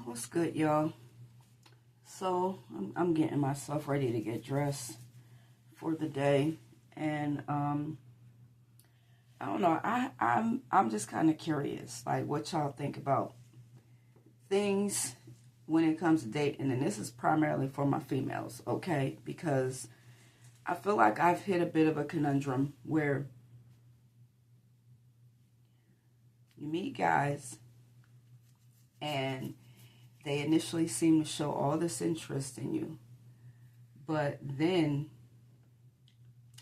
What's good, y'all? So I'm getting myself ready to get dressed for the day, and I don't know. I'm just kind of curious, like what y'all think about things when it comes to dating, and this is primarily for my females, okay? Because I feel like I've hit a bit of a conundrum where you meet guys and they initially seem to show all this interest in you. But then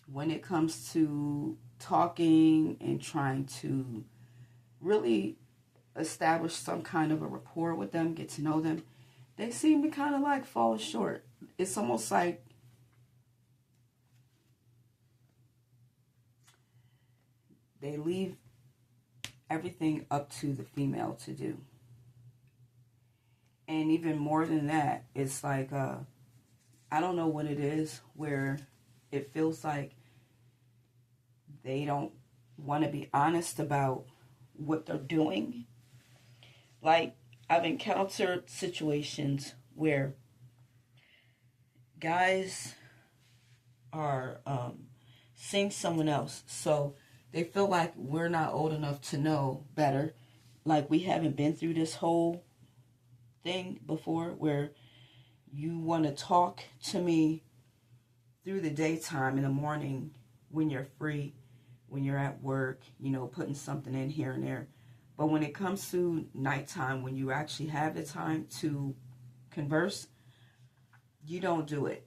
when it comes to talking and trying to really establish some kind of a rapport with them, get to know them, they seem to kind of like fall short. It's almost like they leave everything up to the female to do. And even more than that, it's like, I don't know what it is where it feels like they don't want to be honest about what they're doing. Like, I've encountered situations where guys are seeing someone else. So they feel like we're not old enough to know better. Like, we haven't been through this whole thing before where you want to talk to me through the daytime in the morning when you're free, when you're at work, putting something in here and there. But when it comes to nighttime, when you actually have the time to converse, you don't do it.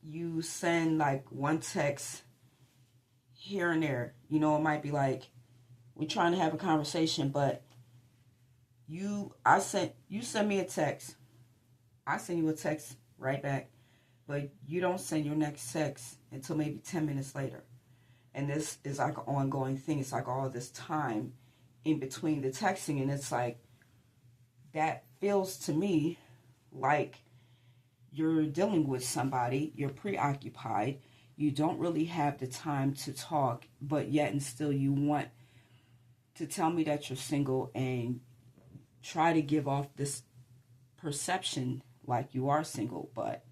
You send like one text here and there. It might be like, we're trying to have a conversation, but you send me a text. I send you a text right back, but you don't send your next text until maybe 10 minutes later. And this is like an ongoing thing. It's like all this time in between the texting, and it's like, that feels to me like you're dealing with somebody, you're preoccupied, you don't really have the time to talk, but yet and still you want to tell me that you're single and try to give off this perception like you are single. But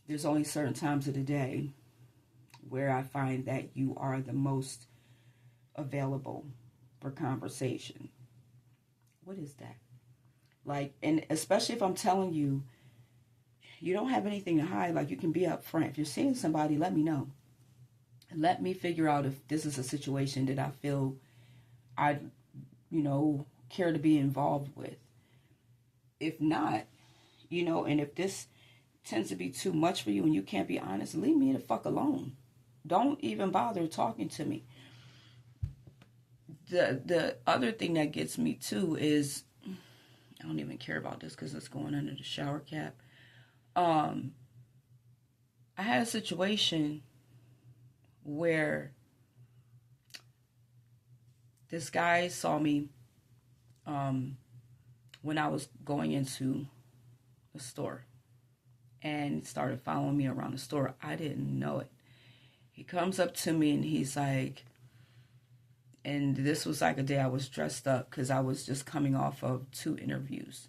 there's only certain times of the day where I find that you are the most available for conversation. What is that? Like, and especially if I'm telling you, you don't have anything to hide, like you can be upfront. If you're seeing somebody, let me know. Let me figure out if this is a situation that I feel I, care to be involved with. If not, and if this tends to be too much for you and you can't be honest, leave me the fuck alone. Don't even bother talking to me. The other thing that gets me too is, I don't even care about this because it's going under the shower cap. I had a situation where this guy saw me when I was going into the store and started following me around the store. I didn't know it. He comes up to me and he's like, and this was like a day I was dressed up because I was just coming off of 2 interviews.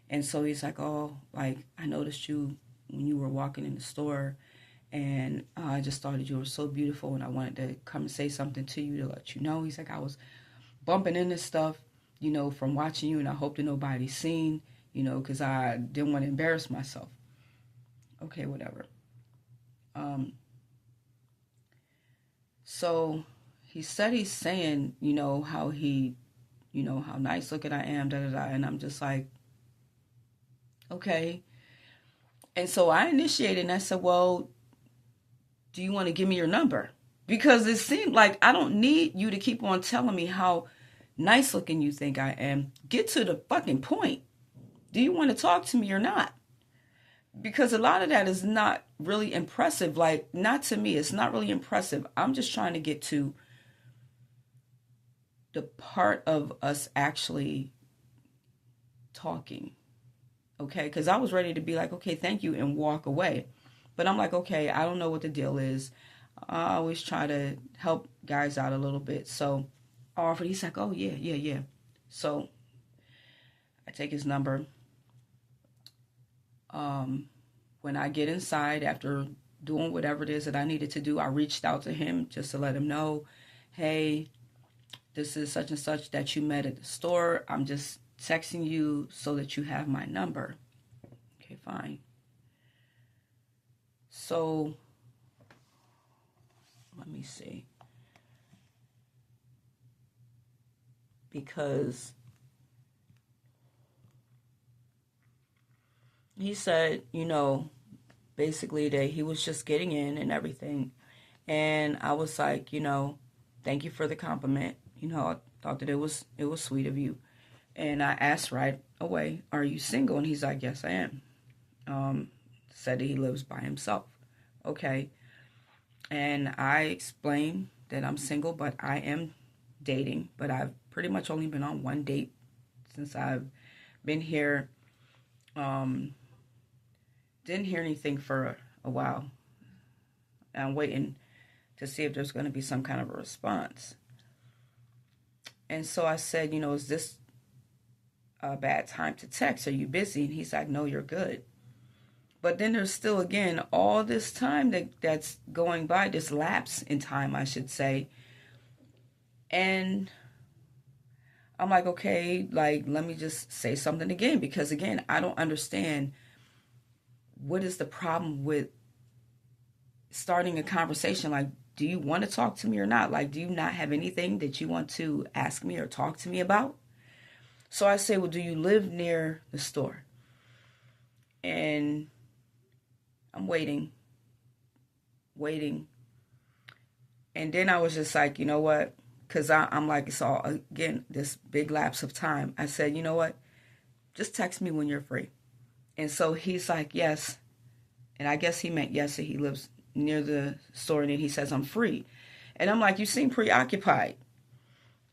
And so he's like, oh, like, I noticed you when you were walking in the store, and I just thought that you were so beautiful, and I wanted to come and say something to you to let you know. He's like, I was bumping into stuff, from watching you, and I hope that nobody's seen, because I didn't want to embarrass myself. Okay, whatever. So he said he's saying, how he, how nice looking I am, da da da, and I'm just like, okay. And so I initiated and I said, well, do you want to give me your number? Because it seemed like I don't need you to keep on telling me how nice looking you think I am. Get to the fucking point. Do you want to talk to me or not? Because a lot of that is not really impressive. Like, not to me. It's not really impressive. I'm just trying to get to the part of us actually talking. Okay? Because I was ready to be like, okay, thank you, and walk away. But I'm like, okay, I don't know what the deal is. I always try to help guys out a little bit. So I offered. He's like, oh, yeah. So I take his number. When I get inside after doing whatever it is that I needed to do, I reached out to him just to let him know, hey, this is such and such that you met at the store. I'm just texting you so that you have my number. Okay, fine. So, let me see. Because he said, basically that he was just getting in and everything. And I was like, thank you for the compliment. I thought that it was sweet of you. And I asked right away, are you single? And he's like, yes, I am. Said that he lives by himself. Okay. And I explained that I'm single, but I am dating. But I've pretty much only been on one date since I've been here. Didn't hear anything for a while. I'm waiting to see if there's going to be some kind of a response. And so I said, is this a bad time to text? Are you busy? And he's like, no, you're good. But then there's still, again, all this time that's going by, this lapse in time, I should say. And I'm like, okay, let me just say something again. Because, again, I don't understand what is the problem with starting a conversation. Do you want to talk to me or not? Do you not have anything that you want to ask me or talk to me about? So I say, well, do you live near the store? And I'm waiting. And then I was just like, you know what? Because I'm like, it's all, again, this big lapse of time. I said, you know what? Just text me when you're free. And so he's like, yes. And I guess he meant yes, that he lives near the store. And then he says, I'm free. And I'm like, you seem preoccupied.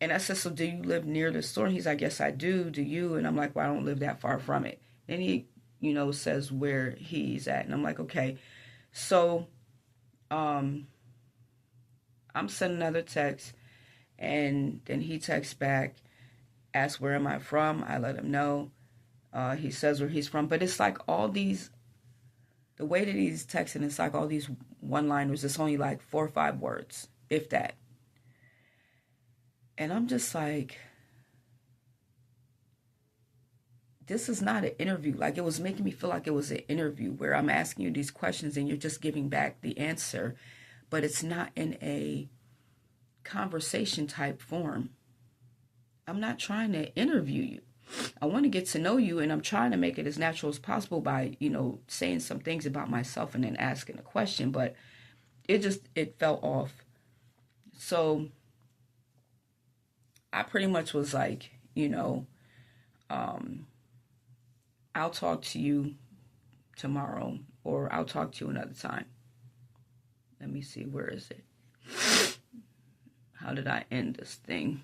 And I said, so do you live near the store? And he's like, yes, I do. Do you? And I'm like, well, I don't live that far from it. And he, says where he's at. And I'm like, okay. So I'm sending another text. And then he texts back, asks, where am I from? I let him know. He says where he's from. But it's like all these, the way that he's texting, it's like all these one-liners. It's only like 4 or 5 words, if that. And I'm just like, this is not an interview. It was making me feel like it was an interview where I'm asking you these questions and you're just giving back the answer. But it's not in a conversation type form. I'm not trying to interview you. I want to get to know you, and I'm trying to make it as natural as possible by, saying some things about myself and then asking a question. But it fell off. So I pretty much was like, I'll talk to you tomorrow, or I'll talk to you another time. Let me see, where is it? How did I end this thing?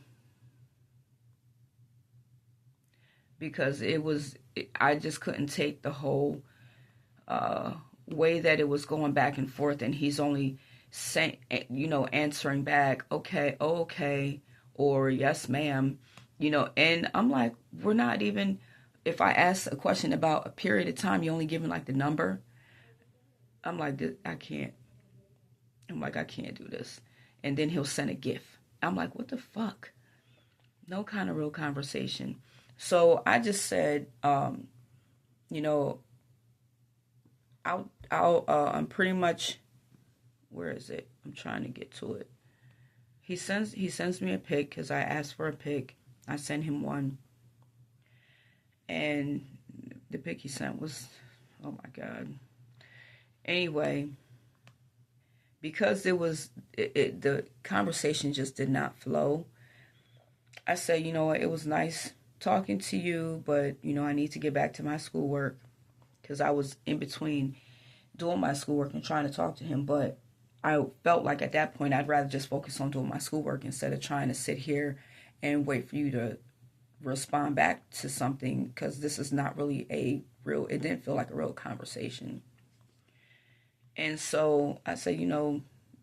Because I just couldn't take the whole way that it was going back and forth, and he's only saying, answering back, okay, or yes, ma'am, and I'm like, we're not even, if I ask a question about a period of time, you're only giving the number. I'm like, I can't do this. And then he'll send a GIF. I'm like, what the fuck? No kind of real conversation. So I just said, I'm pretty much, where is it? I'm trying to get to it. He sends me a pic because I asked for a pic. I sent him one. And the pic he sent was, oh my God. Anyway, because the conversation just did not flow, I said, it was nice talking to you, but, I need to get back to my schoolwork because I was in between doing my schoolwork and trying to talk to him. But I felt like at that point, I'd rather just focus on doing my schoolwork instead of trying to sit here and wait for you to respond back to something, because this is not really it didn't feel like a real conversation. And so I said,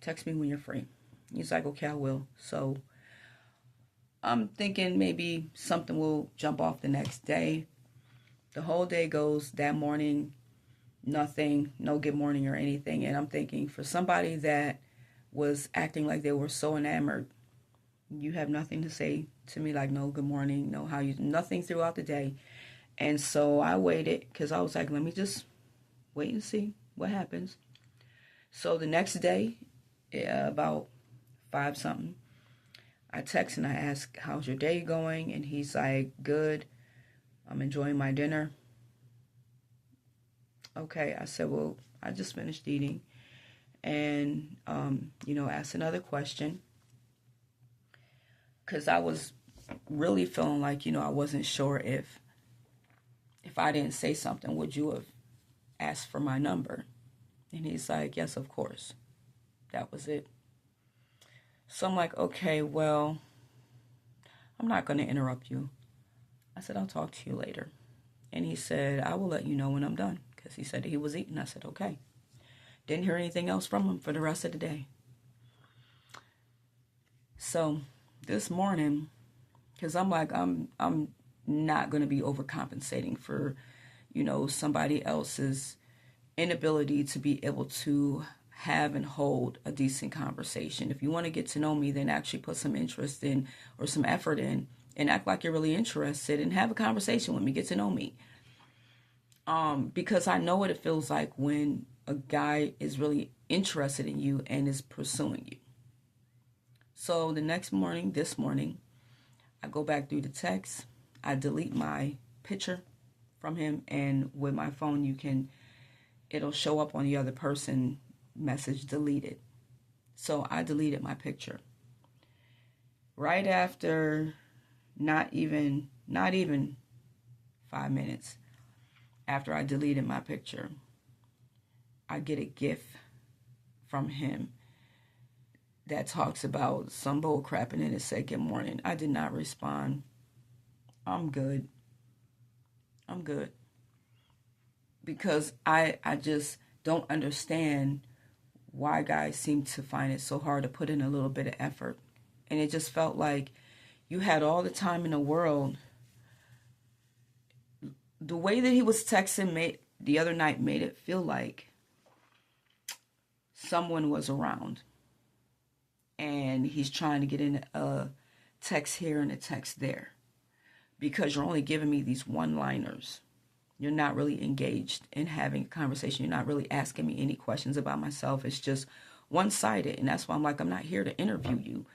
text me when you're free. He's like, okay, I will. So I'm thinking maybe something will jump off the next day. The whole day goes. That morning, nothing, no good morning or anything. And I'm thinking, for somebody that was acting like they were so enamored, you have nothing to say to me, like no good morning, no how you, nothing throughout the day. And so I waited because I was like, let me just wait and see what happens. So the next day, about 5 something, I text and I ask, how's your day going? And he's like, good. I'm enjoying my dinner. Okay, I said, well, I just finished eating. And, asked another question. Because I was really feeling like, I wasn't sure if I didn't say something, would you have asked for my number? And he's like, yes, of course. That was it. So I'm like, okay, well, I'm not going to interrupt you. I said, I'll talk to you later. And he said, I will let you know when I'm done. Because he said he was eating. I said, okay. Didn't hear anything else from him for the rest of the day. So this morning, because I'm like, I'm not going to be overcompensating for, somebody else's inability to be able to have and hold a decent conversation. If you want to get to know me, then actually put some interest in or some effort in and act like you're really interested and have a conversation with me, get to know me. Because I know what it feels like when a guy is really interested in you and is pursuing you. So this morning, I go back through the text. I delete my picture from him, and with my phone, it'll show up on the other person message deleted. So I deleted my picture. Right after, not even 5 minutes after I deleted my picture, I get a GIF from him that talks about some bull crap, and then it said good morning. I did not respond. I'm good. Because I just don't understand why guys seem to find it so hard to put in a little bit of effort. And it just felt like you had all the time in the world. The way that he was texting the other night made it feel like someone was around. And he's trying to get in a text here and a text there. Because you're only giving me these one-liners. You're not really engaged in having a conversation. You're not really asking me any questions about myself. It's just one-sided. And that's why I'm like, I'm not here to interview you.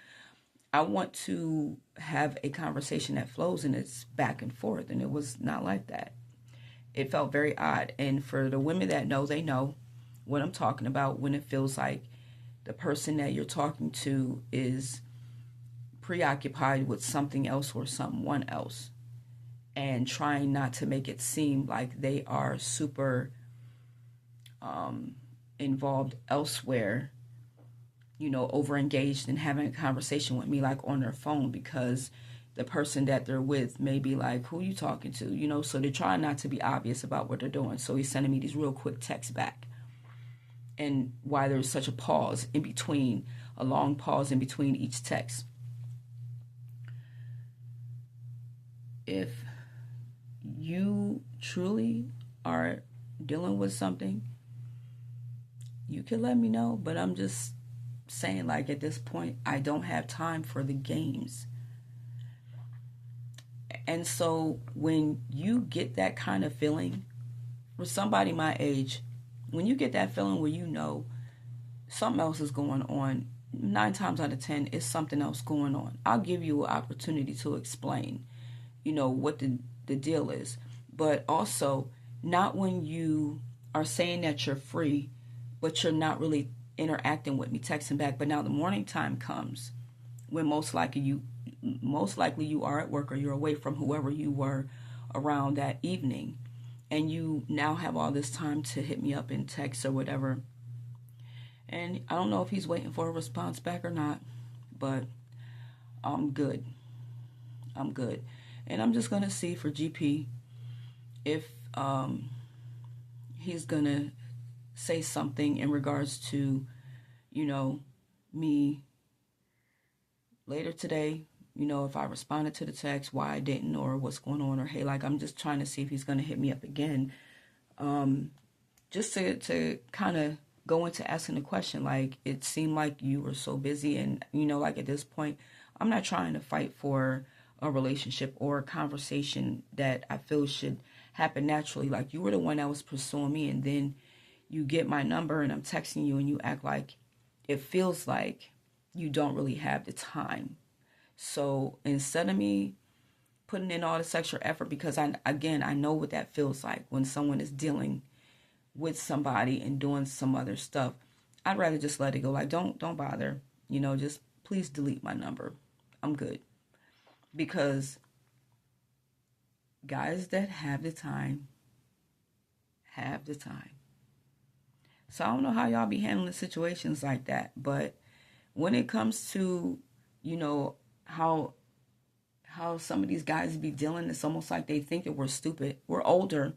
I want to have a conversation that flows and it's back and forth. And it was not like that. It felt very odd. And for the women that know, they know what I'm talking about when it feels like the person that you're talking to is preoccupied with something else or someone else, and trying not to make it seem like they are super involved elsewhere, over engaged in having a conversation with me, like on their phone, because the person that they're with may be like, who are you talking to? So they're trying not to be obvious about what they're doing. So he's sending me these real quick texts back. And why there's such a pause in between, a long pause in between each text. If you truly are dealing with something, you can let me know. But I'm just saying, like, at this point, I don't have time for the games. And so when you get that kind of feeling, for somebody my age, when you get that feeling where something else is going on, 9 times out of 10, it's something else going on. I'll give you an opportunity to explain, what the deal is. But also, not when you are saying that you're free, but you're not really interacting with me, texting back. But now the morning time comes when most likely you are at work or you're away from whoever you were around that evening. And you now have all this time to hit me up in text or whatever. And I don't know if he's waiting for a response back or not, but I'm good. And I'm just going to see for GP if he's going to say something in regards to, me later today, you know, if I responded to the text, why I didn't, or what's going on, or hey, like, I'm just trying to see if he's going to hit me up again. Just to kind of go into asking the question, like, it seemed like you were so busy, and, you know, like, at this point, I'm not trying to fight for a relationship or a conversation that I feel should happen naturally. Like, you were the one that was pursuing me, and then you get my number and I'm texting you and you act like it feels like you don't really have the time. So instead of me putting in all this extra effort, because I know what that feels like when someone is dealing with somebody and doing some other stuff, I'd rather just let it go. Like, don't bother, you know, just please delete my number. I'm good. Because guys that have the time have the time. So I don't know how y'all be handling situations like that, but when it comes to, you know, how some of these guys be dealing, it's almost like they think that we're stupid. We're older.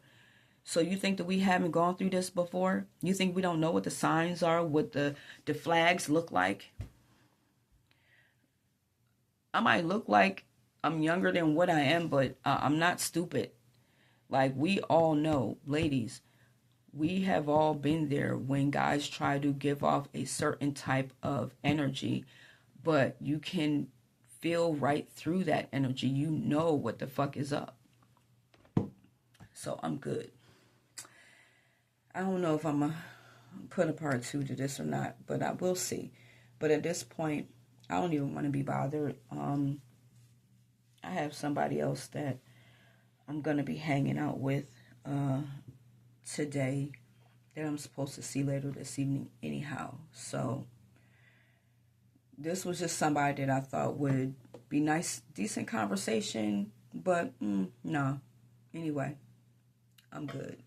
So you think that we haven't gone through this before? You think we don't know what the signs are, what the flags look like? I might look like I'm younger than what I am, but I'm not stupid. Like, we all know, ladies, we have all been there when guys try to give off a certain type of energy, but you can feel right through that energy. You know what the fuck is up. So I'm good. I don't know if I'm going to put a part 2 to this or not, but I will see. But at this point, I don't even want to be bothered. I have somebody else that I'm going to be hanging out with today that I'm supposed to see later this evening anyhow. So this was just somebody that I thought would be nice, decent conversation, but no. Anyway, I'm good.